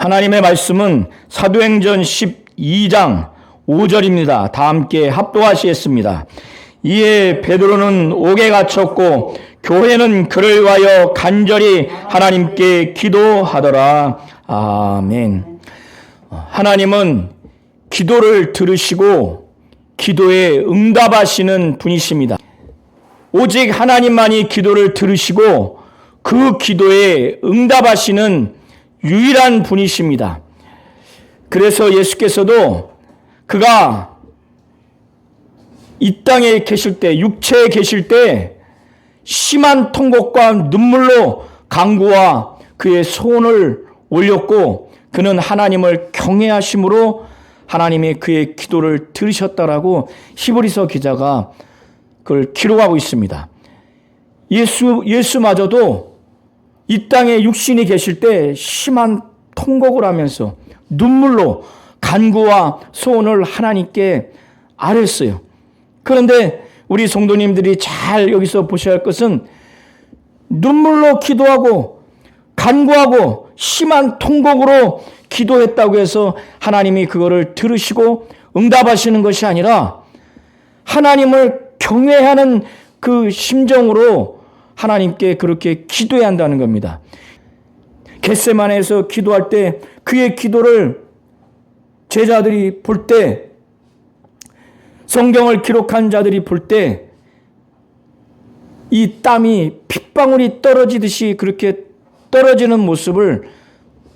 하나님의 말씀은 사도행전 12장 5절입니다. 다 함께 합독하시겠습니다. 이에 베드로는 옥에 갇혔고 교회는 그를 위하여 간절히 하나님께 기도하더라. 아멘. 하나님은 기도를 들으시고 기도에 응답하시는 분이십니다. 오직 하나님만이 기도를 들으시고 그 기도에 응답하시는 유일한 분이십니다. 그래서 예수께서도 그가 이 땅에 계실 때, 육체에 계실 때 심한 통곡과 눈물로 간구와 그의 소원을 올렸고 그는 하나님을 경외하심으로 하나님이 그의 기도를 들으셨다라고 히브리서 기자가 그걸 기록하고 있습니다. 예수마저도 이 땅에 육신이 계실 때 심한 통곡을 하면서 눈물로 간구와 소원을 하나님께 아뢰었어요. 그런데 우리 성도님들이 잘 여기서 보셔야 할 것은 눈물로 기도하고 간구하고 심한 통곡으로 기도했다고 해서 하나님이 그거를 들으시고 응답하시는 것이 아니라 하나님을 경외하는 그 심정으로 하나님께 그렇게 기도해야 한다는 겁니다. 겟세마네에서 기도할 때 그의 기도를 제자들이 볼 때, 성경을 기록한 자들이 볼 때 이 땀이 핏방울이 떨어지듯이 그렇게 떨어지는 모습을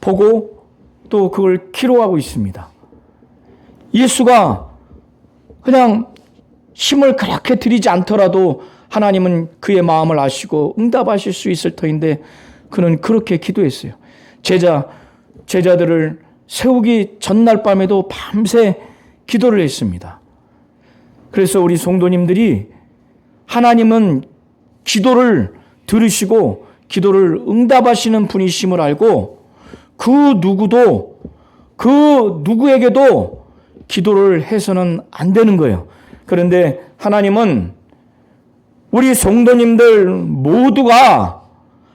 보고 또 그걸 기록하고 있습니다. 예수가 그냥 힘을 그렇게 들이지 않더라도 하나님은 그의 마음을 아시고 응답하실 수 있을 터인데 그는 그렇게 기도했어요. 제자들을 세우기 전날 밤에도 밤새 기도를 했습니다. 그래서 우리 성도님들이 하나님은 기도를 들으시고 기도를 응답하시는 분이심을 알고 그 누구에게도 기도를 해서는 안 되는 거예요. 그런데 하나님은 우리 성도님들 모두가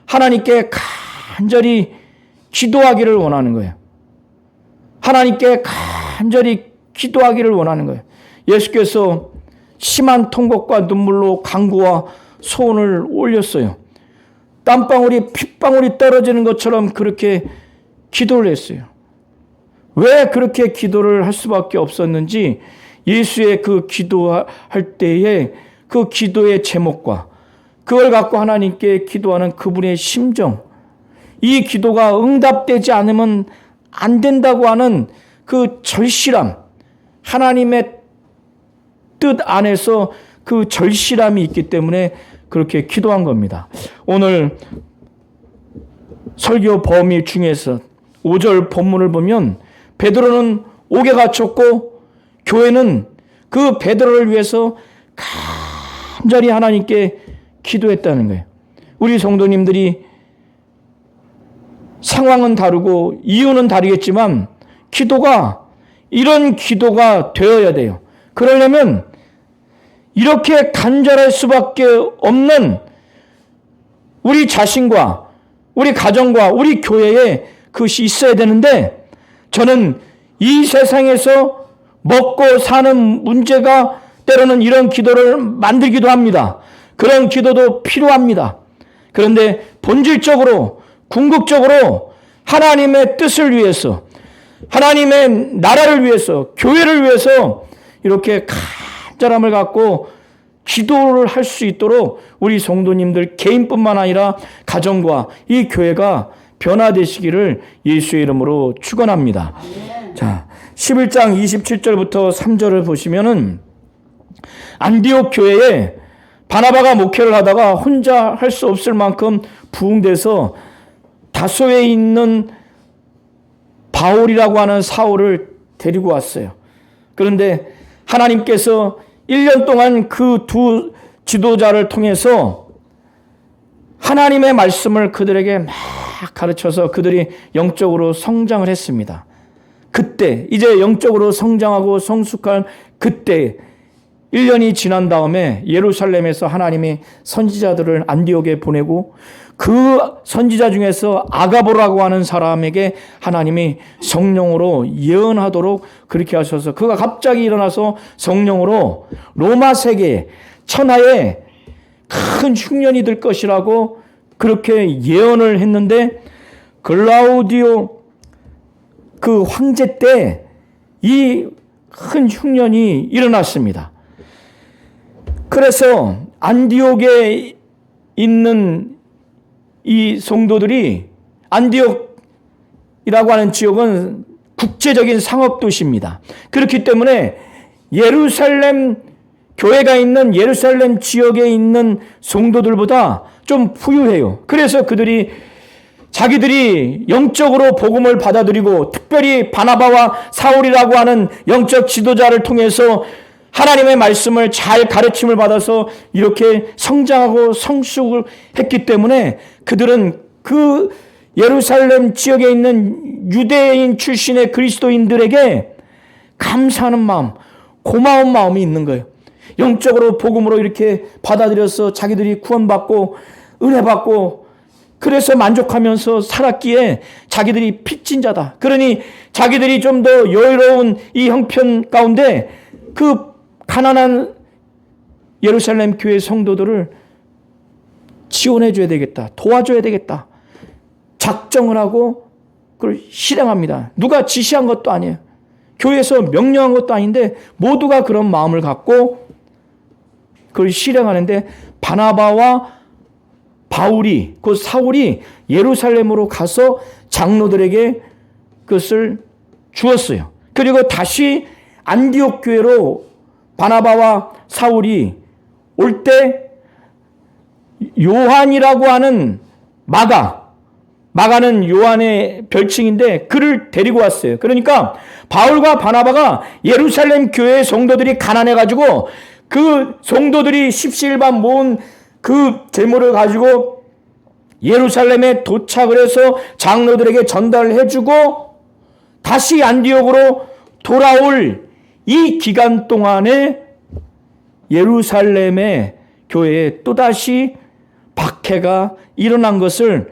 하나님께 간절히 기도하기를 원하는 거예요. 하나님께 간절히 기도하기를 원하는 거예요. 예수께서 심한 통곡과 눈물로 간구와 소원을 올렸어요. 땀방울이 핏방울이 떨어지는 것처럼 그렇게 기도를 했어요. 왜 그렇게 기도를 할 수밖에 없었는지 예수의 그 기도할 때에 그 기도의 제목과 그걸 갖고 하나님께 기도하는 그분의 심정, 이 기도가 응답되지 않으면 안 된다고 하는 그 절실함, 하나님의 뜻 안에서 그 절실함이 있기 때문에 그렇게 기도한 겁니다. 오늘 설교 범위 중에서 5절 본문을 보면 베드로는 옥에 갇혔고 교회는 그 베드로를 위해서 간절히 하나님께 기도했다는 거예요. 우리 성도님들이 상황은 다르고 이유는 다르겠지만 기도가 이런 기도가 되어야 돼요. 그러려면 이렇게 간절할 수밖에 없는 우리 자신과 우리 가정과 우리 교회에 그것이 있어야 되는데 저는 이 세상에서 먹고 사는 문제가 때로는 이런 기도를 만들기도 합니다. 그런 기도도 필요합니다. 그런데 본질적으로 궁극적으로 하나님의 뜻을 위해서 하나님의 나라를 위해서 교회를 위해서 이렇게 간절함을 갖고 기도를 할 수 있도록 우리 성도님들 개인뿐만 아니라 가정과 이 교회가 변화되시기를 예수의 이름으로 축원합니다. 자, 11장 27절부터 3절을 보시면은 안디옥 교회에 바나바가 목회를 하다가 혼자 할 수 없을 만큼 부흥돼서 다소에 있는 바울이라고 하는 사울을 데리고 왔어요. 그런데 하나님께서 1년 동안 그 두 지도자를 통해서 하나님의 말씀을 그들에게 막 가르쳐서 그들이 영적으로 성장을 했습니다. 그때 이제 영적으로 성장하고 성숙한 그때 1년이 지난 다음에 예루살렘에서 하나님이 선지자들을 안디옥에 보내고 그 선지자 중에서 아가보라고 하는 사람에게 하나님이 성령으로 예언하도록 그렇게 하셔서 그가 갑자기 일어나서 성령으로 로마 세계 천하에 큰 흉년이 될 것이라고 그렇게 예언을 했는데 글라우디오 그 황제 때 이 큰 흉년이 일어났습니다. 그래서 안디옥에 있는 이 성도들이 안디옥이라고 하는 지역은 국제적인 상업 도시입니다. 그렇기 때문에 예루살렘 교회가 있는 예루살렘 지역에 있는 성도들보다 좀 부유해요. 그래서 그들이 자기들이 영적으로 복음을 받아들이고 특별히 바나바와 사울이라고 하는 영적 지도자를 통해서 하나님의 말씀을 잘 가르침을 받아서 이렇게 성장하고 성숙을 했기 때문에 그들은 그 예루살렘 지역에 있는 유대인 출신의 그리스도인들에게 감사하는 마음, 고마운 마음이 있는 거예요. 영적으로 복음으로 이렇게 받아들여서 자기들이 구원받고 은혜받고 그래서 만족하면서 살았기에 자기들이 빚진 자다. 그러니 자기들이 좀 더 여유로운 이 형편 가운데 그 가난한 예루살렘 교회 성도들을 지원해 줘야 되겠다. 도와줘야 되겠다. 작정을 하고 그걸 실행합니다. 누가 지시한 것도 아니에요. 교회에서 명령한 것도 아닌데 모두가 그런 마음을 갖고 그걸 실행하는데 바나바와 바울이 그 사울이 예루살렘으로 가서 장로들에게 그것을 주었어요. 그리고 다시 안디옥 교회로 바나바와 사울이 올 때 요한이라고 하는 마가는 요한의 별칭인데 그를 데리고 왔어요. 그러니까 바울과 바나바가 예루살렘 교회의 성도들이 가난해가지고 그 성도들이 십시일반 모은 그 재물을 가지고 예루살렘에 도착을 해서 장로들에게 전달을 해주고 다시 안디옥으로 돌아올 이 기간 동안에 예루살렘의 교회에 또다시 박해가 일어난 것을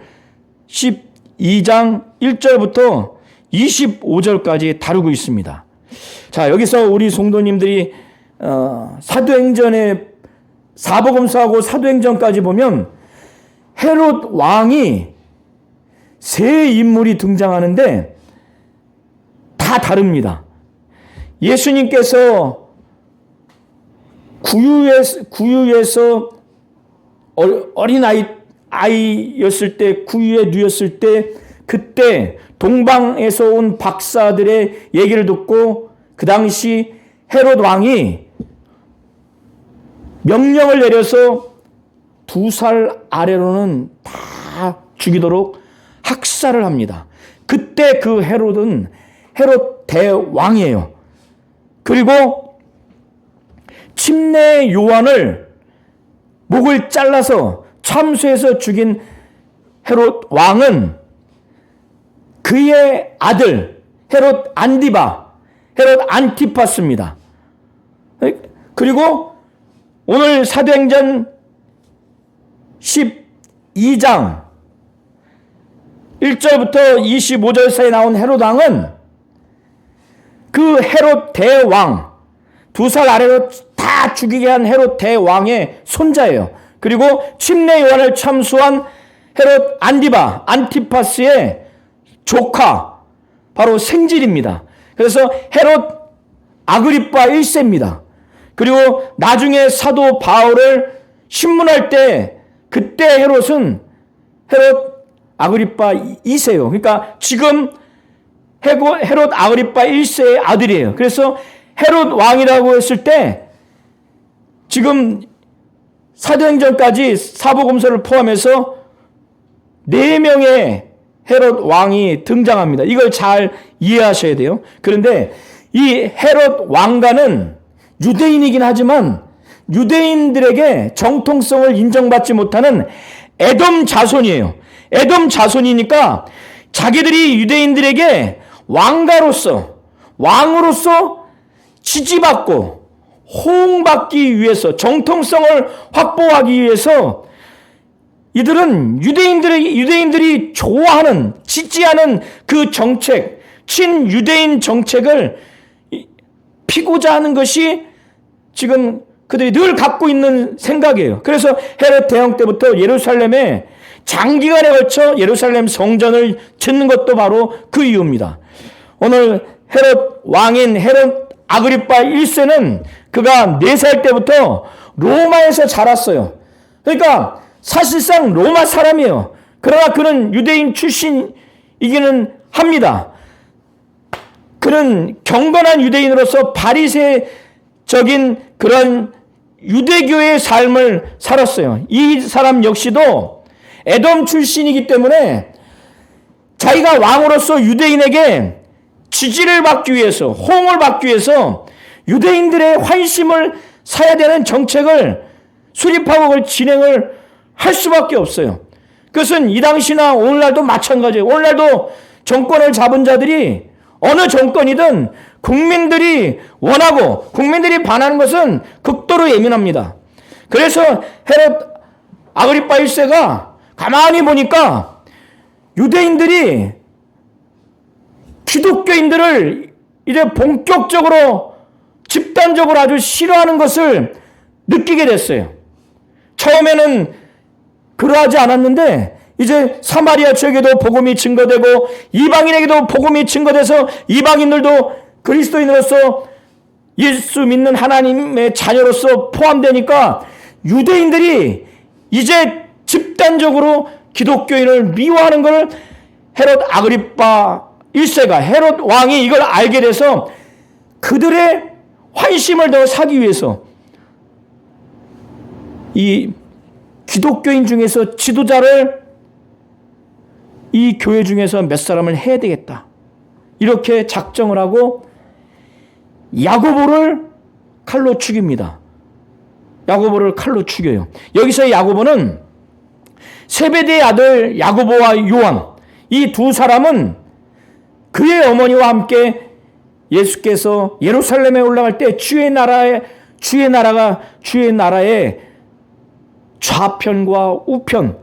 12장 1절부터 25절까지 다루고 있습니다. 자, 여기서 우리 성도님들이 사도행전의 사복음서하고 사도행전까지 보면 헤롯 왕이 세 인물이 등장하는데 다 다릅니다. 예수님께서 구유에서 어린 아이였을 때 구유에 누였을 때 그때 동방에서 온 박사들의 얘기를 듣고 그 당시 헤롯 왕이 명령을 내려서 2살 아래로는 다 죽이도록 학살을 합니다. 그때 그 헤롯은 헤롯 대왕이에요. 그리고 침례 요한을 목을 잘라서 참수해서 죽인 헤롯 왕은 그의 아들 헤롯 안티파스입니다. 그리고 오늘 사도행전 12장 1절부터 25절 사이에 나온 헤롯 왕은 그 헤롯 대왕 2살 아래로 다 죽이게 한 헤롯 대왕의 손자예요. 그리고 침례 요한을 참수한 헤롯 안티파스의 조카 바로 생질입니다. 그래서 헤롯 아그리파 1세입니다. 그리고 나중에 사도 바울을 신문할 때 그때 헤롯은 헤롯 아그리파 2세예요. 그러니까 지금 헤롯 아그리파 1세의 아들이에요. 그래서 헤롯 왕이라고 했을 때 지금 사도행전까지 사복음서를 포함해서 4명의 헤롯 왕이 등장합니다. 이걸 잘 이해하셔야 돼요. 그런데 이 헤롯 왕가는 유대인이긴 하지만 유대인들에게 정통성을 인정받지 못하는 에돔 자손이에요. 에돔 자손이니까 자기들이 유대인들에게 왕으로서 지지받고 호응받기 위해서, 정통성을 확보하기 위해서 이들은 유대인들이 좋아하는, 지지하는 그 정책, 친유대인 정책을 피고자 하는 것이 지금 그들이 늘 갖고 있는 생각이에요. 그래서 헤롯 대왕 때부터 예루살렘에 장기간에 걸쳐 예루살렘 성전을 짓는 것도 바로 그 이유입니다. 오늘 헤롯 왕인 헤롯 아그리파 1세는 그가 4살 때부터 로마에서 자랐어요. 그러니까 사실상 로마 사람이에요. 그러나 그는 유대인 출신이기는 합니다. 그는 경건한 유대인으로서 바리새적인 그런 유대교의 삶을 살았어요. 이 사람 역시도 에돔 출신이기 때문에 자기가 왕으로서 유대인에게 지지를 받기 위해서, 호응을 받기 위해서 유대인들의 환심을 사야 되는 정책을 수립하고 그걸 진행을 할 수밖에 없어요. 그것은 이 당시나 오늘날도 마찬가지예요. 오늘날도 정권을 잡은 자들이 어느 정권이든 국민들이 원하고 국민들이 반하는 것은 극도로 예민합니다. 그래서 헤롯 아그리파 1세가 가만히 보니까 유대인들이 기독교인들을 이제 본격적으로 집단적으로 아주 싫어하는 것을 느끼게 됐어요. 처음에는 그러하지 않았는데 이제 사마리아 지역에도 복음이 증거되고 이방인에게도 복음이 증거돼서 이방인들도 그리스도인으로서 예수 믿는 하나님의 자녀로서 포함되니까 유대인들이 이제 집단적으로 기독교인을 미워하는 것을 헤롯 아그리파 1세가, 헤롯 왕이 이걸 알게 돼서 그들의 환심을 더 사기 위해서 이 기독교인 중에서 지도자를 이 교회 중에서 몇 사람을 해야 되겠다, 이렇게 작정을 하고 야고보를 칼로 죽입니다. 야고보를 칼로 죽여요. 여기서 야고보는 세베대의 아들 야고보와 요한, 이 두 사람은 그의 어머니와 함께 예수께서 예루살렘에 올라갈 때 주의 나라의 좌편과 우편,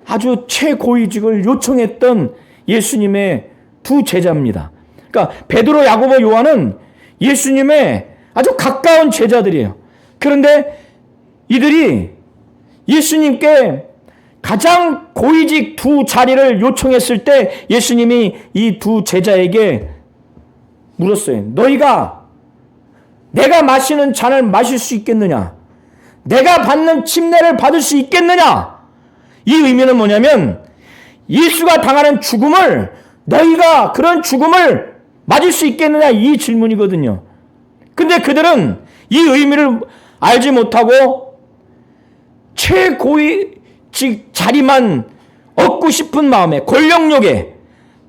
아주 최고위직을 요청했던 예수님의 두 제자입니다. 그러니까 베드로, 야고보, 요한은 예수님의 아주 가까운 제자들이에요. 그런데 이들이 예수님께 가장 고위직 두 자리를 요청했을 때 예수님이 이 두 제자에게 물었어요. 너희가 내가 마시는 잔을 마실 수 있겠느냐? 내가 받는 침례를 받을 수 있겠느냐? 이 의미는 뭐냐면 예수가 당하는 죽음을, 너희가 그런 죽음을 맞을 수 있겠느냐, 이 질문이거든요. 근데 그들은 이 의미를 알지 못하고 최고위직 자리만 얻고 싶은 마음에, 권력욕에,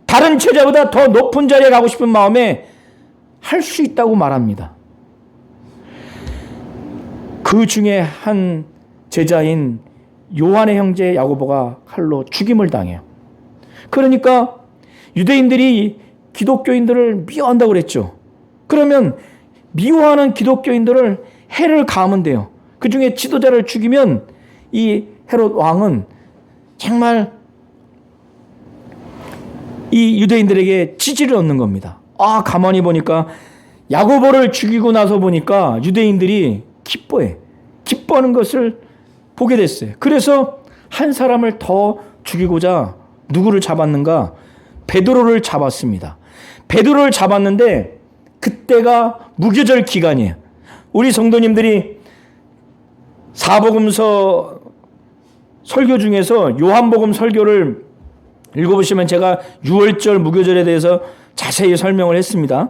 다른 제자보다 더 높은 자리에 가고 싶은 마음에 할 수 있다고 말합니다. 그 중에 한 제자인 요한의 형제 야고보가 칼로 죽임을 당해요. 그러니까 유대인들이 기독교인들을 미워한다고 그랬죠. 그러면 미워하는 기독교인들을 해를 가하면 돼요. 그 중에 지도자를 죽이면 이 헤롯 왕은 정말 이 유대인들에게 지지를 얻는 겁니다. 가만히 보니까 야고보를 죽이고 나서 보니까 유대인들이 기뻐하는 것을 보게 됐어요. 그래서 한 사람을 더 죽이고자 누구를 잡았는가? 베드로를 잡았습니다. 베드로를 잡았는데 그때가 무교절 기간이에요. 우리 성도님들이 사복음서 설교 중에서 요한복음 설교를 읽어보시면 제가 유월절 무교절에 대해서 자세히 설명을 했습니다.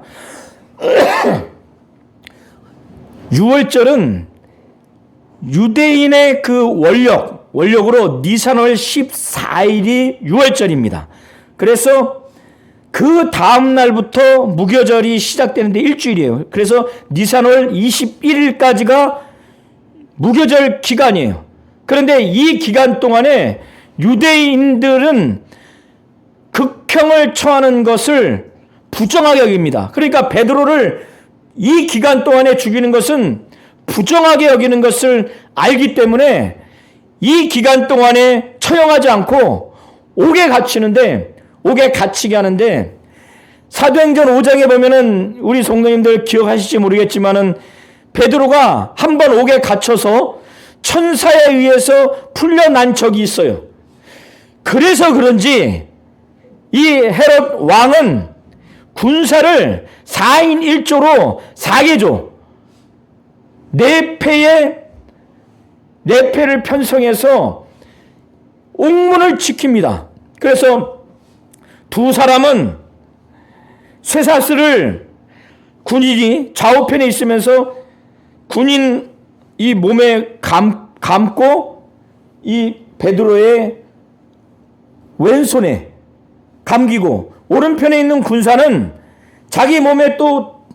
유월절은 유대인의 그 원력으로 니산월 14일이 유월절입니다. 그래서 그 다음 날부터 무교절이 시작되는데 일주일이에요. 그래서 니산월 21일까지가 무교절 기간이에요. 그런데 이 기간 동안에 유대인들은 극형을 처하는 것을 부정하게 여깁니다. 그러니까 베드로를 이 기간 동안에 죽이는 것은 부정하게 여기는 것을 알기 때문에 이 기간 동안에 처형하지 않고 옥에 갇히게 하는데, 사도행전 5장에 보면은 우리 성도님들 기억하실지 모르겠지만은 베드로가 한 번 옥에 갇혀서 천사에 의해서 풀려난 적이 있어요. 그래서 그런지 이 헤롯 왕은 군사를 4인 1조로 4개조, 4패를 편성해서 옥문을 지킵니다. 그래서 두 사람은 쇠사슬을 군인이 좌우편에 있으면서 군인 이 몸에 감고 이 베드로의 왼손에 감기고, 오른편에 있는 군사는 자기 몸에 또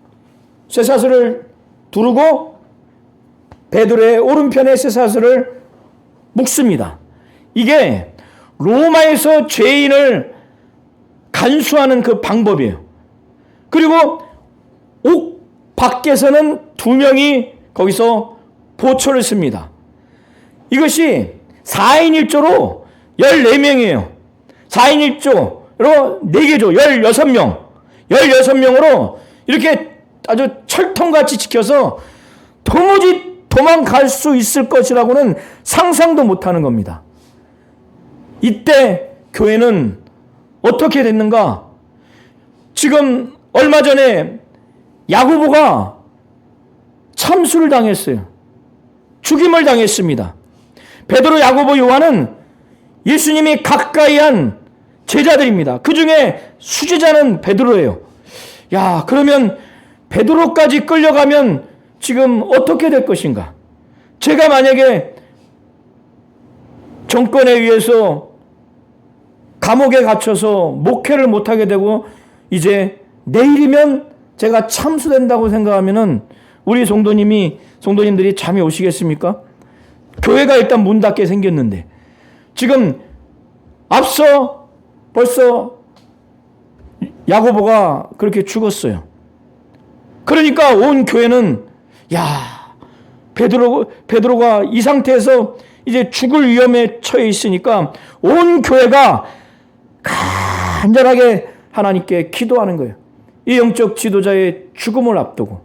쇠사슬을 두르고 베드로의 오른편에 쇠사슬을 묶습니다. 이게 로마에서 죄인을 간수하는 그 방법이에요. 그리고 옥 밖에서는 2명이 거기서 보초를 씁니다. 이것이 4인 1조로 14명이에요. 4인 1조로 4개조 16명으로 이렇게 아주 철통같이 지켜서 도무지 도망갈 수 있을 것이라고는 상상도 못하는 겁니다. 이때 교회는 어떻게 됐는가? 지금 얼마 전에 야고보가 참수를 당했어요. 죽임을 당했습니다. 베드로, 야고보, 요한은 예수님이 가까이 한 제자들입니다. 그 중에 수제자는 베드로예요. 야, 그러면 베드로까지 끌려가면 지금 어떻게 될 것인가? 제가 만약에 정권에 의해서 감옥에 갇혀서 목회를 못하게 되고 이제 내일이면 제가 참수된다고 생각하면은 우리 성도님들이 잠이 오시겠습니까? 교회가 일단 문 닫게 생겼는데 지금 앞서 벌써 야고보가 그렇게 죽었어요. 그러니까 온 교회는 베드로가 이 상태에서 이제 죽을 위험에 처해 있으니까 온 교회가 간절하게 하나님께 기도하는 거예요. 이 영적 지도자의 죽음을 앞두고.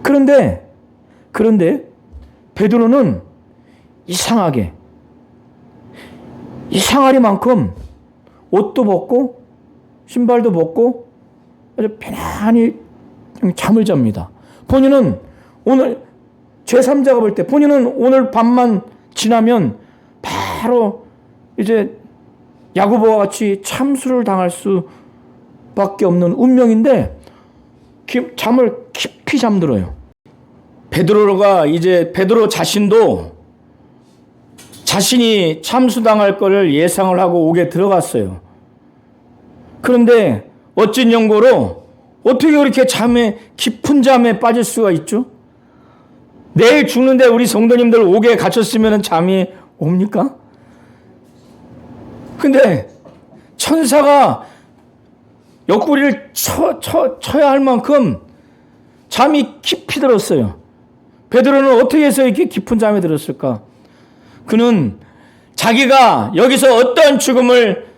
그런데 베드로는 이상하리만큼 옷도 벗고 신발도 벗고 아주 편안히 잠을 잡니다. 본인은 오늘 제3자가 볼 때 본인은 오늘 밤만 지나면 바로 이제 야고보와 같이 참수를 당할 수밖에 없는 운명인데 잠을 깊이 잠들어요. 베드로 자신도 자신이 참수당할 것을 예상을 하고 옥에 들어갔어요. 그런데 어찐 연고로 어떻게 그렇게 깊은 잠에 빠질 수가 있죠? 내일 죽는데 우리 성도님들 옥에 갇혔으면 잠이 옵니까? 근데 천사가 옆구리를 쳐야 할 만큼 잠이 깊이 들었어요. 베드로는 어떻게 해서 이렇게 깊은 잠에 들었을까? 그는 자기가 여기서 어떠한 죽음을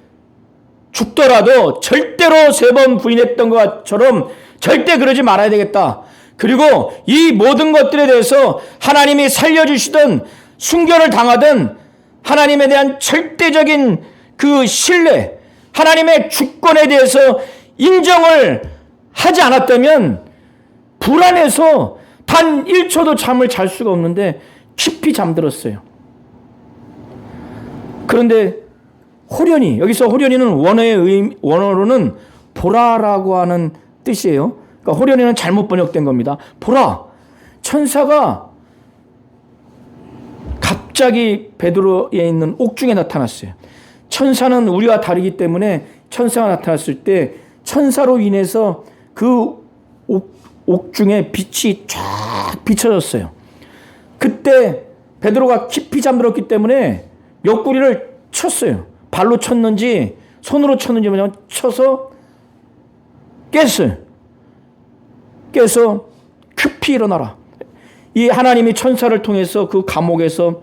죽더라도 절대로 3번 부인했던 것처럼 절대 그러지 말아야 되겠다. 그리고 이 모든 것들에 대해서 하나님이 살려주시든 순교를 당하든 하나님에 대한 절대적인 그 신뢰, 하나님의 주권에 대해서 인정을 하지 않았다면 불안해서 단 1초도 잠을 잘 수가 없는데 깊이 잠들었어요. 그런데 호련히, 여기서 호련히는 원어로는 보라라고 하는 뜻이에요. 그러니까 호련히는 잘못 번역된 겁니다. 보라, 천사가 갑자기 베드로에 있는 옥중에 나타났어요. 천사는 우리와 다르기 때문에 천사가 나타났을 때 천사로 인해서 그 옥중에 빛이 쫙 비춰졌어요. 그때 베드로가 깊이 잠들었기 때문에 옆구리를 쳤어요. 발로 쳤는지 손으로 쳤는지 뭐냐면 쳐서 깼어요. 깨서 급히 일어나라. 이 하나님이 천사를 통해서 그 감옥에서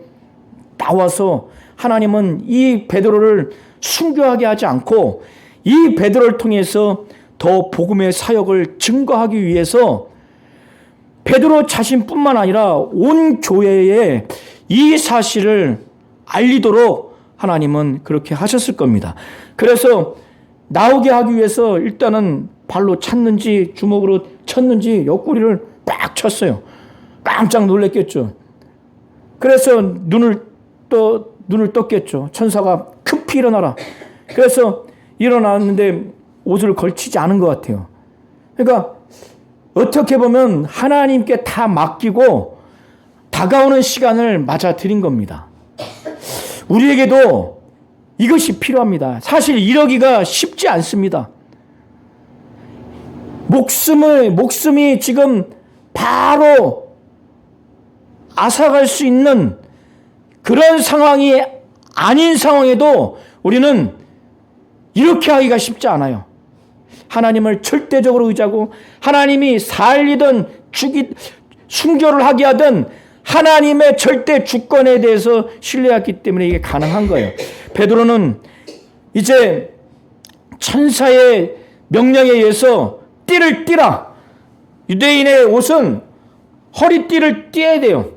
나와서 하나님은 이 베드로를 순교하게 하지 않고 이 베드로를 통해서 더 복음의 사역을 증거하기 위해서 베드로 자신뿐만 아니라 온 교회에 이 사실을 알리도록 하나님은 그렇게 하셨을 겁니다. 그래서 나오게 하기 위해서 일단은 발로 찼는지 주먹으로 쳤는지 옆구리를 빡 쳤어요. 깜짝 놀랐겠죠. 그래서 눈을 떴겠죠. 천사가 급히 일어나라. 그래서 일어났는데 옷을 걸치지 않은 것 같아요. 그러니까 어떻게 보면 하나님께 다 맡기고 다가오는 시간을 맞아들인 겁니다. 우리에게도 이것이 필요합니다. 사실 이러기가 쉽지 않습니다. 목숨이 지금 바로 앗아갈 수 있는 그런 상황이 아닌 상황에도 우리는 이렇게 하기가 쉽지 않아요. 하나님을 절대적으로 의지하고 하나님이 살리든 순교를 하게 하든 하나님의 절대 주권에 대해서 신뢰했기 때문에 이게 가능한 거예요. 베드로는 이제 천사의 명령에 의해서 띠를 띠라. 유대인의 옷은 허리띠를 띠어야 돼요.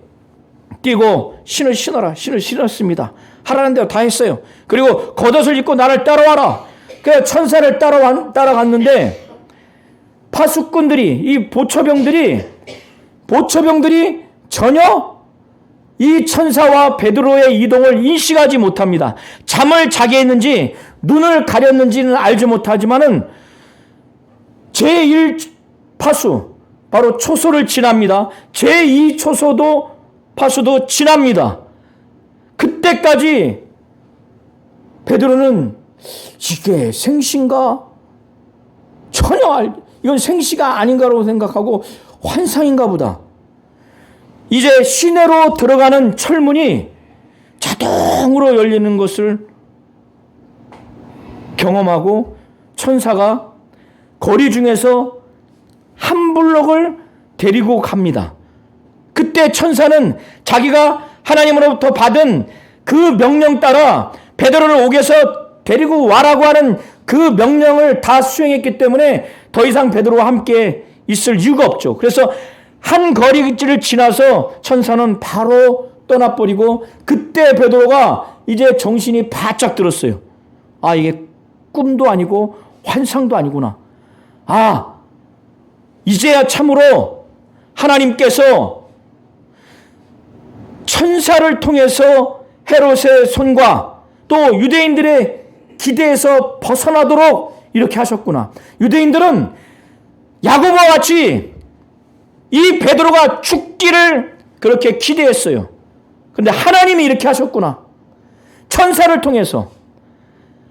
띠고 신을 신어라. 신을 신었습니다. 하라는 대로 다 했어요. 그리고 겉옷을 입고 나를 따라와라. 그래서 천사를 따라갔는데 파수꾼들이 이 보초병들이 전혀 이 천사와 베드로의 이동을 인식하지 못합니다. 잠을 자게 했는지 눈을 가렸는지는 알지 못하지만은 제1파수 바로 초소를 지납니다. 제2 파수도 지납니다. 그때까지 베드로는 이게 생시인가? 전혀 이건 생시가 아닌가라고 생각하고 환상인가 보다. 이제 시내로 들어가는 철문이 자동으로 열리는 것을 경험하고 천사가 거리 중에서 한 블록을 데리고 갑니다. 그때 천사는 자기가 하나님으로부터 받은 그 명령 따라 베드로를 옥에서 데리고 와라고 하는 그 명령을 다 수행했기 때문에 더 이상 베드로와 함께 있을 이유가 없죠. 그래서 한 거리를 지나서 천사는 바로 떠나버리고 그때 베드로가 이제 정신이 바짝 들었어요. 아, 이게 꿈도 아니고 환상도 아니구나. 아, 이제야 참으로 하나님께서 천사를 통해서 헤롯의 손과 또 유대인들의 기대에서 벗어나도록 이렇게 하셨구나. 유대인들은 야고보와 같이 이 베드로가 죽기를 그렇게 기대했어요. 그런데 하나님이 이렇게 하셨구나. 천사를 통해서.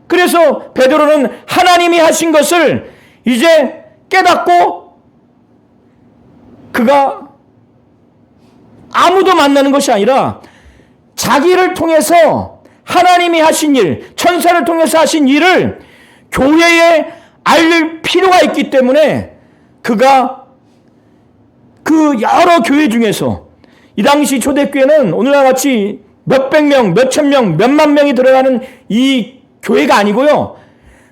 그래서 베드로는 하나님이 하신 것을 이제 깨닫고 그가 아무도 만나는 것이 아니라 자기를 통해서 하나님이 하신 일, 천사를 통해서 하신 일을 교회에 알릴 필요가 있기 때문에 그가 그 여러 교회 중에서 이 당시 초대교회는 오늘날 같이 몇백 명, 몇천 명, 몇만 명이 들어가는 이 교회가 아니고요.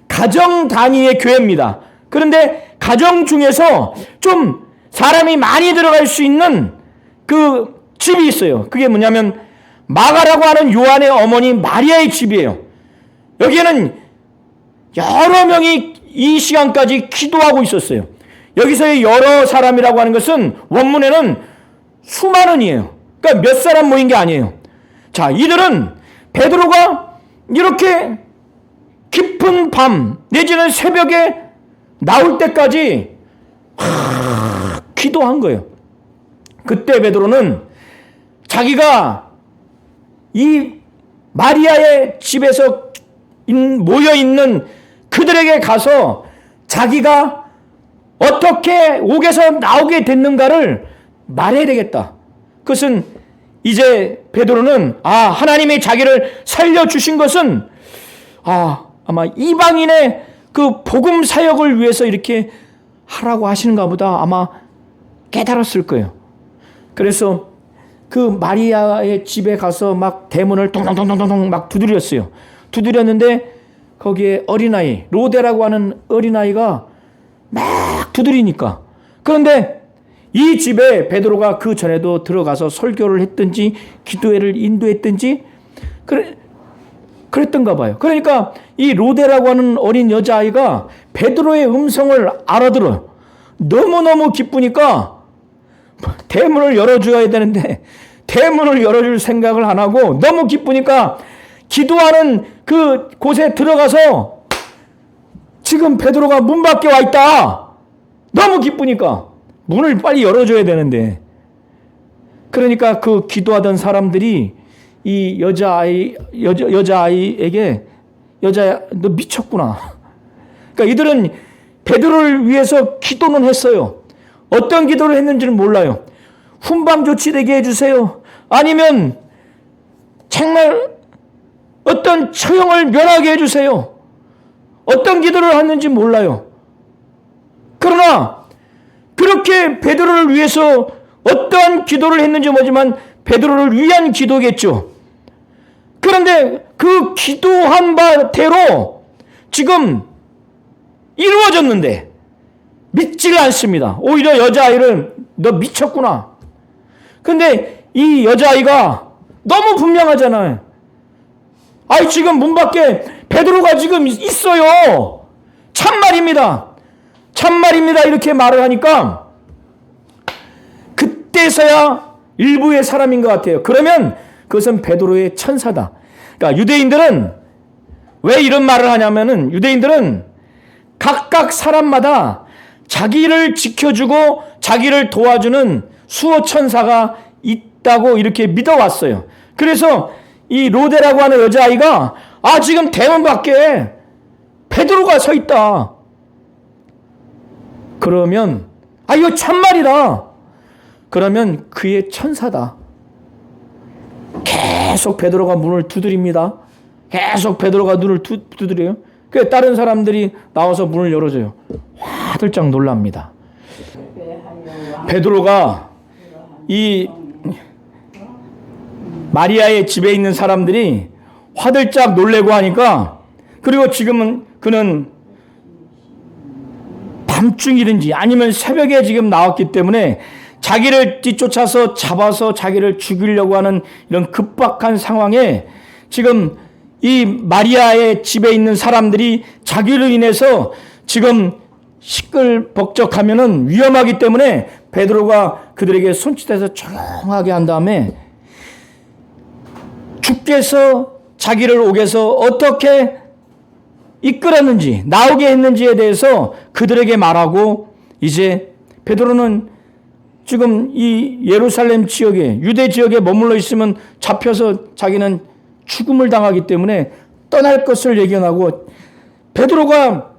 가정 단위의 교회입니다. 그런데 가정 중에서 좀 사람이 많이 들어갈 수 있는 그 집이 있어요. 그게 뭐냐면 마가라고 하는 요한의 어머니 마리아의 집이에요. 여기에는 여러 명이 이 시간까지 기도하고 있었어요. 여기서의 여러 사람이라고 하는 것은 원문에는 수만은이에요. 그러니까 몇 사람 모인 게 아니에요. 자, 이들은 베드로가 이렇게 깊은 밤 내지는 새벽에 나올 때까지 기도한 거예요. 그때 베드로는 자기가 이 마리아의 집에서 모여있는 그들에게 가서 자기가 어떻게 옥에서 나오게 됐는가를 말해야 되겠다. 그것은 이제 베드로는 하나님이 자기를 살려주신 것은 아마 이방인의 그 복음 사역을 위해서 이렇게 하라고 하시는가 보다 아마 깨달았을 거예요. 그래서 그 마리아의 집에 가서 막 대문을 동동동동동 막 두드렸어요. 두드렸는데 거기에 어린아이, 로데라고 하는 어린아이가 막 두드리니까. 그런데 이 집에 베드로가 그 전에도 들어가서 설교를 했든지 기도회를 인도했든지 그랬던가 봐요. 그러니까 이 로데라고 하는 어린 여자아이가 베드로의 음성을 알아들어요. 너무너무 기쁘니까 대문을 열어줘야 되는데 대문을 열어줄 생각을 안 하고 너무 기쁘니까 기도하는 그 곳에 들어가서 지금 베드로가 문 밖에 와 있다. 너무 기쁘니까 문을 빨리 열어줘야 되는데, 그러니까 그 기도하던 사람들이 이 여자아이에게 여자야 너 미쳤구나. 그러니까 이들은 베드로를 위해서 기도는 했어요. 어떤 기도를 했는지는 몰라요. 훈방 조치되게 해주세요. 아니면 정말 어떤 처형을 면하게 해주세요. 어떤 기도를 했는지 몰라요. 그러나 그렇게 베드로를 위해서 어떠한 기도를 했는지 모르지만 베드로를 위한 기도겠죠. 그런데 그 기도한 바대로 지금 이루어졌는데 믿지가 않습니다. 오히려 여자아이를 너 미쳤구나. 근데 이 여자아이가 너무 분명하잖아요. 아이 지금 문 밖에 베드로가 지금 있어요. 참말입니다. 참말입니다. 이렇게 말을 하니까 그때서야 일부의 사람인 것 같아요. 그러면 그것은 베드로의 천사다. 그러니까 유대인들은 왜 이런 말을 하냐면은 유대인들은 각각 사람마다 자기를 지켜주고 자기를 도와주는 수호 천사가 있다고 이렇게 믿어왔어요. 그래서 이 로데라고 하는 여자아이가 지금 대문 밖에 베드로가 서 있다. 그러면 이거 참말이다. 그러면 그의 천사다. 계속 베드로가 문을 두드립니다. 계속 베드로가 문을 두드려요. 그래서 다른 사람들이 나와서 문을 열어줘요. 화들짝 놀랍니다. 베드로가 이 마리아의 집에 있는 사람들이 화들짝 놀래고 하니까, 그리고 지금은 그는 밤중이든지 아니면 새벽에 지금 나왔기 때문에 자기를 뒤쫓아서 잡아서 자기를 죽이려고 하는 이런 급박한 상황에 지금 이 마리아의 집에 있는 사람들이 자기로 인해서 지금 시끌벅적하면은 위험하기 때문에 베드로가 그들에게 손짓해서 조용하게 한 다음에 주께서 자기를 옥에서 어떻게 이끌었는지 나오게 했는지에 대해서 그들에게 말하고, 이제 베드로는 지금 이 예루살렘 지역에 유대 지역에 머물러 있으면 잡혀서 자기는 죽음을 당하기 때문에 떠날 것을 예견하고, 베드로가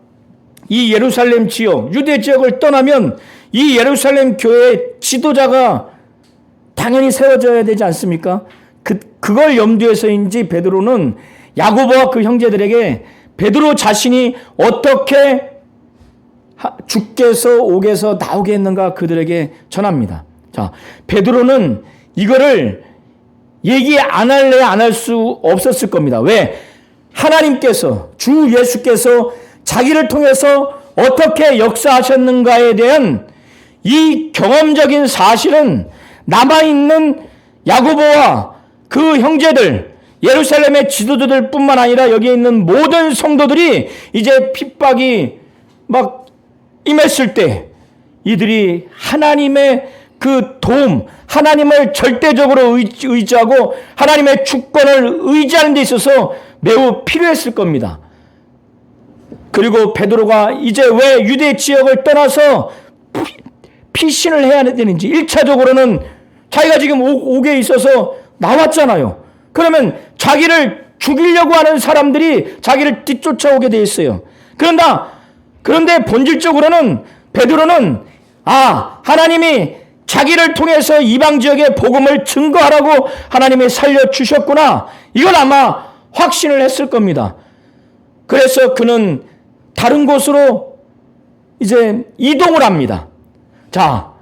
이 예루살렘 지역 유대 지역을 떠나면 이 예루살렘 교회의 지도자가 당연히 세워져야 되지 않습니까? 그걸 염두에서인지 베드로는 야고보와 그 형제들에게 베드로 자신이 어떻게 주께서 옥에서 나오게 했는가 그들에게 전합니다. 자, 베드로는 이거를 얘기 안 할래 안 할 수 없었을 겁니다. 왜? 하나님께서 주 예수께서 자기를 통해서 어떻게 역사하셨는가에 대한 이 경험적인 사실은 남아있는 야고보와 그 형제들, 예루살렘의 지도자들 뿐만 아니라 여기에 있는 모든 성도들이 이제 핍박이 막 임했을 때 이들이 하나님의 그 도움, 하나님을 절대적으로 의지하고 하나님의 주권을 의지하는 데 있어서 매우 필요했을 겁니다. 그리고 베드로가 이제 왜 유대 지역을 떠나서 피신을 해야 되는지, 1차적으로는 자기가 지금 옥에 있어서 나왔잖아요. 그러면 자기를 죽이려고 하는 사람들이 자기를 뒤쫓아오게 돼 있어요. 그런데 본질적으로는 베드로는 하나님이 자기를 통해서 이방 지역의 복음을 증거하라고 하나님이 살려주셨구나, 이걸 아마 확신을 했을 겁니다. 그래서 그는 다른 곳으로 이제 이동을 합니다. 자,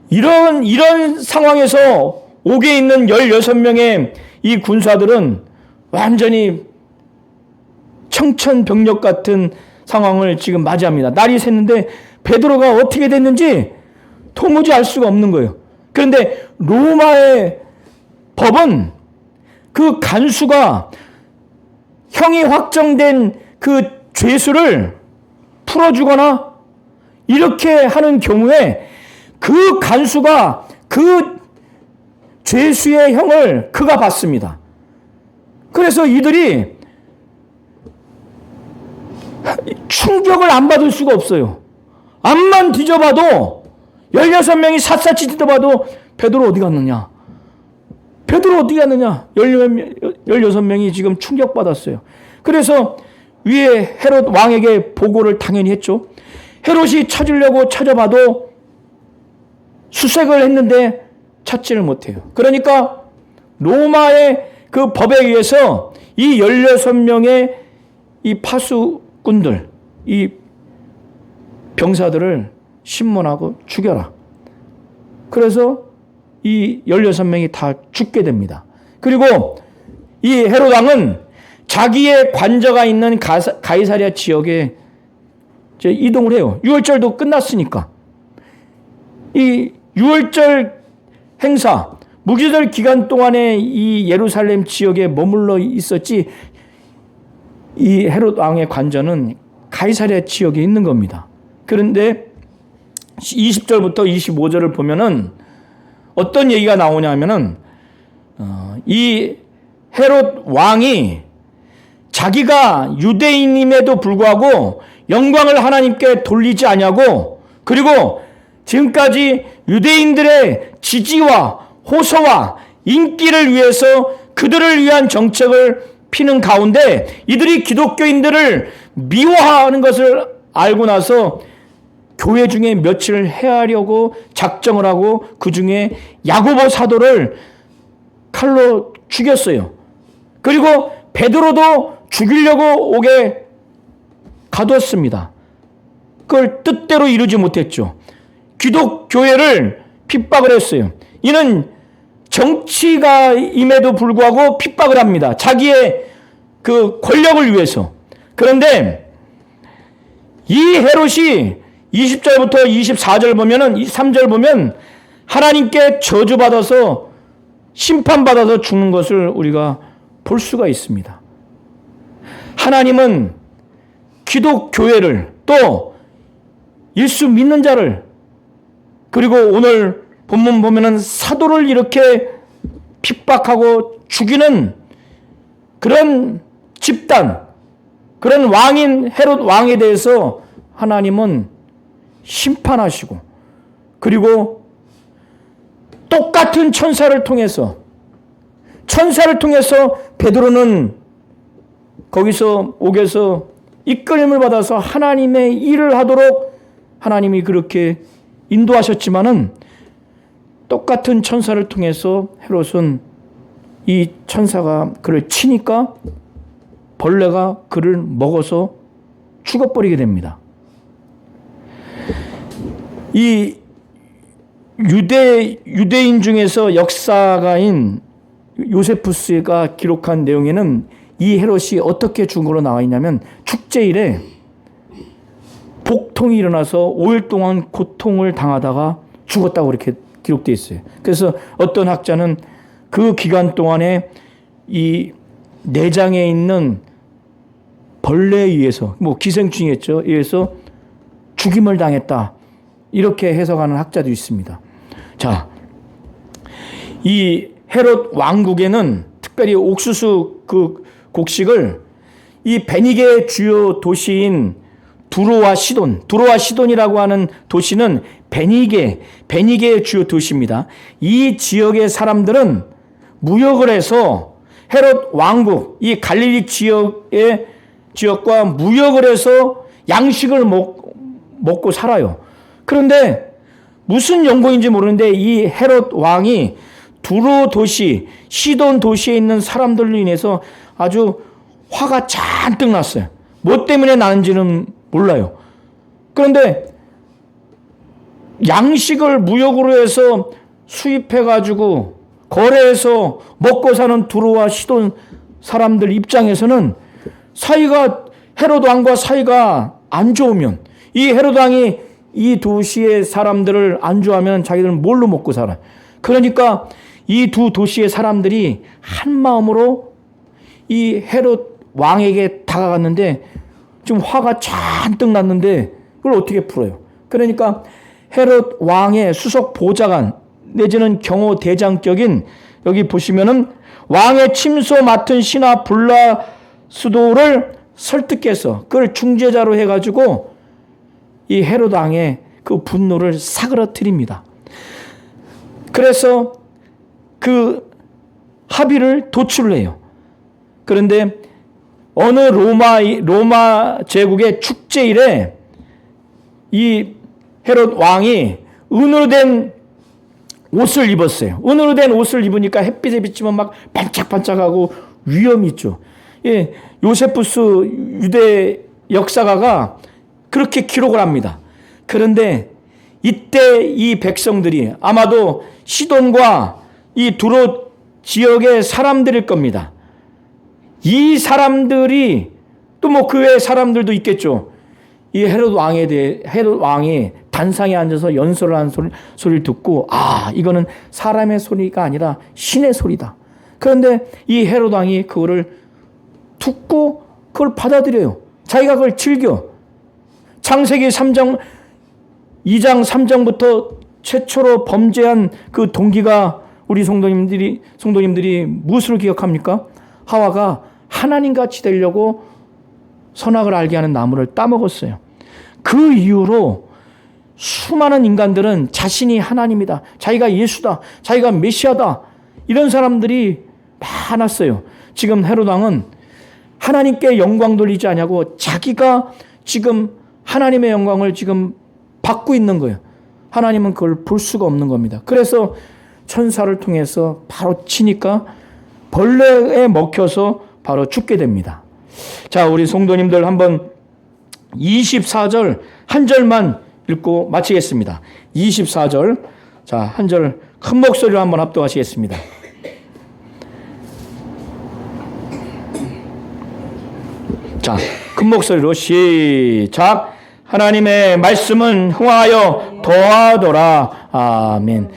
이런 상황에서 옥에 있는 16명의 이 군사들은 완전히 청천벽력 같은 상황을 지금 맞이합니다. 날이 샜는데 베드로가 어떻게 됐는지 도무지 알 수가 없는 거예요. 그런데 로마의 법은 그 간수가 형이 확정된 그 죄수를 풀어주거나 이렇게 하는 경우에 그 간수가 그 죄수의 형을 그가 받습니다. 그래서 이들이 충격을 안 받을 수가 없어요. 앞만 뒤져봐도 16명이 샅샅이 뒤져봐도 베드로 어디 갔느냐? 베드로 어디 갔느냐? 16명이 지금 충격받았어요. 그래서 위에 헤롯 왕에게 보고를 당연히 했죠. 헤롯이 찾으려고 찾아봐도 수색을 했는데 찾지를 못해요. 그러니까 로마의 그 법에 의해서 이 16명의 이 파수꾼들, 이 병사들을 신문하고 죽여라. 그래서 이 16명이 다 죽게 됩니다. 그리고 이 헤롯 왕은 자기의 관저가 있는 가이사랴 지역에 이동을 해요. 유월절도 끝났으니까. 이 유월절 행사, 무교절 기간 동안에 이 예루살렘 지역에 머물러 있었지, 이 헤롯 왕의 관저는 가이사랴 지역에 있는 겁니다. 그런데 20절부터 25절을 보면은 어떤 얘기가 나오냐면은 이 헤롯 왕이 자기가 유대인임에도 불구하고 영광을 하나님께 돌리지 않냐고, 그리고 지금까지 유대인들의 지지와 호소와 인기를 위해서 그들을 위한 정책을 피는 가운데 이들이 기독교인들을 미워하는 것을 알고 나서 교회 중에 며칠을 해하려고 작정을 하고 그 중에 야고보 사도를 칼로 죽였어요. 그리고 베드로도 죽이려고 옥에 가두었습니다. 그걸 뜻대로 이루지 못했죠. 기독교회를 핍박을 했어요. 이는 정치가임에도 불구하고 핍박을 합니다. 자기의 그 권력을 위해서. 그런데 이 헤롯이 20절부터 24절 보면은, 23절 보면 하나님께 저주받아서 심판받아서 죽는 것을 우리가 볼 수가 있습니다. 하나님은 기독교회를, 또 예수 믿는 자를, 그리고 오늘 본문 보면은 사도를 이렇게 핍박하고 죽이는 그런 집단, 그런 왕인 헤롯 왕에 대해서 하나님은 심판하시고, 그리고 똑같은 천사를 통해서 베드로는 거기서 옥에서 이끌림을 받아서 하나님의 일을 하도록 하나님이 그렇게 인도하셨지만은, 똑같은 천사를 통해서 헤롯은 이 천사가 그를 치니까 벌레가 그를 먹어서 죽어버리게 됩니다. 이 유대인 중에서 역사가인 요세푸스가 기록한 내용에는 이 헤롯이 어떻게 죽은 걸로 나와 있냐면, 축제일에 복통이 일어나서 5일 동안 고통을 당하다가 죽었다고 이렇게 기록되어 있어요. 그래서 어떤 학자는 그 기간 동안에 이 내장에 있는 벌레에 의해서, 기생충이겠죠, 의해서 죽임을 당했다, 이렇게 해석하는 학자도 있습니다. 자, 이 헤롯 왕국에는 특별히 옥수수 그 곡식을 이 베니게의 주요 도시인 두로와 시돈이라고 하는 도시는 베니게의 주요 도시입니다. 이 지역의 사람들은 무역을 해서 헤롯 왕국, 이 갈릴리 지역과 무역을 해서 양식을 먹고 살아요. 그런데 무슨 연고인지 모르는데 이 헤롯 왕이 두로 도시, 시돈 도시에 있는 사람들로 인해서 아주 화가 잔뜩 났어요. 뭐 때문에 나는지는 몰라요. 그런데 양식을 무역으로 해서 수입해가지고 거래해서 먹고 사는 두로와 시돈 사람들 입장에서는 헤롯 왕과 사이가 안 좋으면, 이 헤롯 왕이 이 도시의 사람들을 안 좋아하면 자기들은 뭘로 먹고 살아요? 그러니까 이 두 도시의 사람들이 한 마음으로 이 헤롯 왕에게 다가갔는데 지금 화가 잔뜩 났는데 그걸 어떻게 풀어요? 그러니까 헤롯 왕의 수석 보좌관 내지는 경호대장격인, 여기 보시면은 왕의 침소 맡은 신하 블라스도를 설득해서 그걸 중재자로 해가지고 이 헤롯 왕의 그 분노를 사그러뜨립니다. 그래서 그 합의를 도출을 해요. 그런데 어느 로마 제국의 축제일에 이 헤롯 왕이 은으로 된 옷을 입었어요. 은으로 된 옷을 입으니까 햇빛에 비치면 막 반짝반짝하고 위험이 있죠. 예, 요세푸스 유대 역사가가 그렇게 기록을 합니다. 그런데 이때 이 백성들이 아마도 시돈과 이 두로 지역의 사람들일 겁니다. 이 사람들이 또 뭐 그 외의 사람들도 있겠죠. 이 헤롯 왕이 단상에 앉아서 연설을 하는 소리를 듣고, 아, 이거는 사람의 소리가 아니라 신의 소리다. 그런데 이 헤롯 왕이 그거를 듣고 그걸 받아들여요. 자기가 그걸 즐겨. 창세기 2장 3장부터 최초로 범죄한 그 동기가 우리 성도님들이 무엇으로 기억합니까? 하와가 하나님같이 되려고 선악을 알게 하는 나무를 따먹었어요. 그 이후로 수많은 인간들은 자신이 하나님이다, 자기가 예수다, 자기가 메시아다, 이런 사람들이 많았어요. 지금 헤롯 왕은 하나님께 영광 돌리지 않냐고 자기가 지금 하나님의 영광을 지금 받고 있는 거예요. 하나님은 그걸 볼 수가 없는 겁니다. 그래서 천사를 통해서 바로 치니까 벌레에 먹혀서 바로 죽게 됩니다. 자, 우리 성도님들 한번 24절 한 절만 읽고 마치겠습니다. 24절. 자, 한 절 큰 목소리로 한번 합독하시겠습니다. 자, 큰 목소리로 시작. 하나님의 말씀은 흥하여 더하더라. 아멘.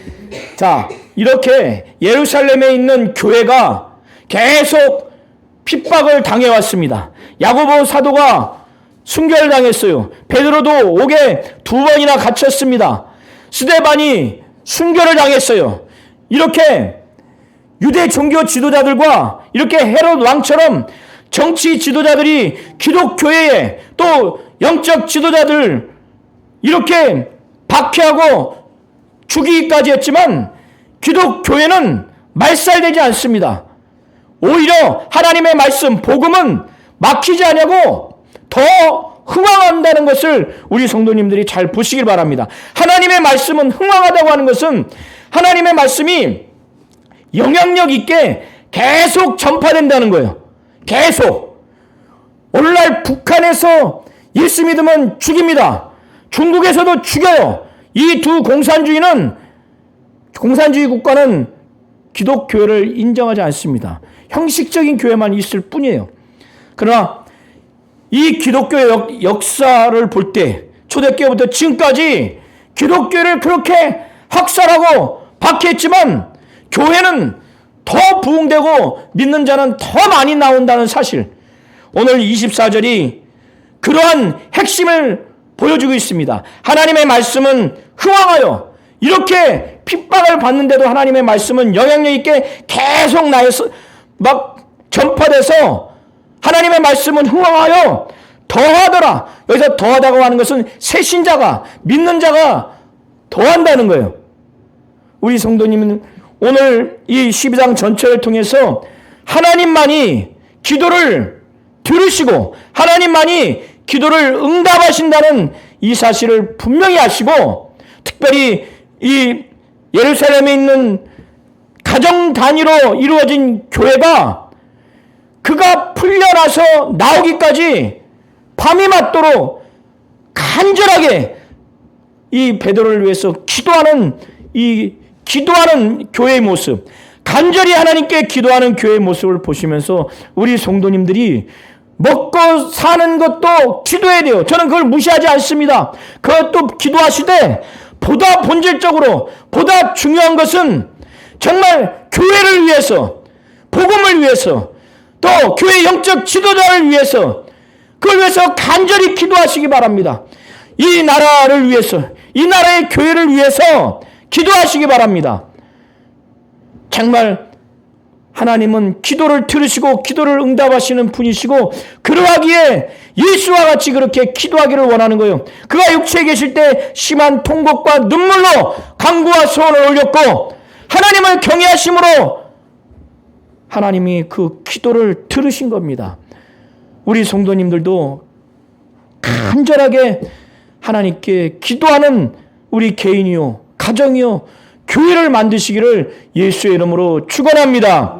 자, 이렇게 예루살렘에 있는 교회가 계속 핍박을 당해왔습니다. 야고보 사도가 순결당했어요. 베드로도 옥에 2번이나 갇혔습니다. 스데반이 순결을 당했어요. 이렇게 유대 종교 지도자들과 이렇게 헤롯 왕처럼 정치 지도자들이 기독교회에 또 영적 지도자들 이렇게 박해하고 죽이기까지 했지만 기독교회는 말살되지 않습니다. 오히려 하나님의 말씀, 복음은 막히지 않냐고 더 흥왕한다는 것을 우리 성도님들이 잘 보시길 바랍니다. 하나님의 말씀은 흥왕하다고 하는 것은 하나님의 말씀이 영향력 있게 계속 전파된다는 거예요. 계속. 오늘날 북한에서 예수 믿으면 죽입니다. 중국에서도 죽여요. 이 두 공산주의 국가는 기독교회를 인정하지 않습니다. 형식적인 교회만 있을 뿐이에요. 그러나 이 기독교의 역사를 볼 때 초대교회부터 지금까지 기독교를 그렇게 학살하고 박해했지만 교회는 더 부흥되고 믿는 자는 더 많이 나온다는 사실, 오늘 24절이 그러한 핵심을 보여주고 있습니다. 하나님의 말씀은 흥왕하여, 이렇게 핍박을 받는데도 하나님의 말씀은 영향력 있게 계속 나에서 막 전파돼서 하나님의 말씀은 흥왕하여 더하더라. 여기서 더하다고 하는 것은 새신자가, 믿는 자가 더한다는 거예요. 우리 성도님은 오늘 이 12장 전체를 통해서 하나님만이 기도를 들으시고 하나님만이 기도를 응답하신다는 이 사실을 분명히 아시고, 특별히 이 예루살렘에 있는 가정 단위로 이루어진 교회가 그가 풀려나서 나오기까지 밤이 맞도록 간절하게 이 베드로를 위해서 기도하는 교회의 모습, 간절히 하나님께 기도하는 교회의 모습을 보시면서 우리 성도님들이 먹고 사는 것도 기도해야 돼요. 저는 그걸 무시하지 않습니다. 그것도 기도하시되 보다 본질적으로 보다 중요한 것은 정말 교회를 위해서, 복음을 위해서, 또 교회 영적 지도자를 위해서, 그걸 위해서 간절히 기도하시기 바랍니다. 이 나라를 위해서, 이 나라의 교회를 위해서 기도하시기 바랍니다. 정말 하나님은 기도를 들으시고 기도를 응답하시는 분이시고, 그러하기에 예수와 같이 그렇게 기도하기를 원하는 거예요. 그가 육체에 계실 때 심한 통곡과 눈물로 간구와 소원을 올렸고, 하나님을 경외하심으로 하나님이 그 기도를 들으신 겁니다. 우리 성도님들도 간절하게 하나님께 기도하는 우리 개인이요, 가정이요, 교회를 만드시기를 예수의 이름으로 축원합니다.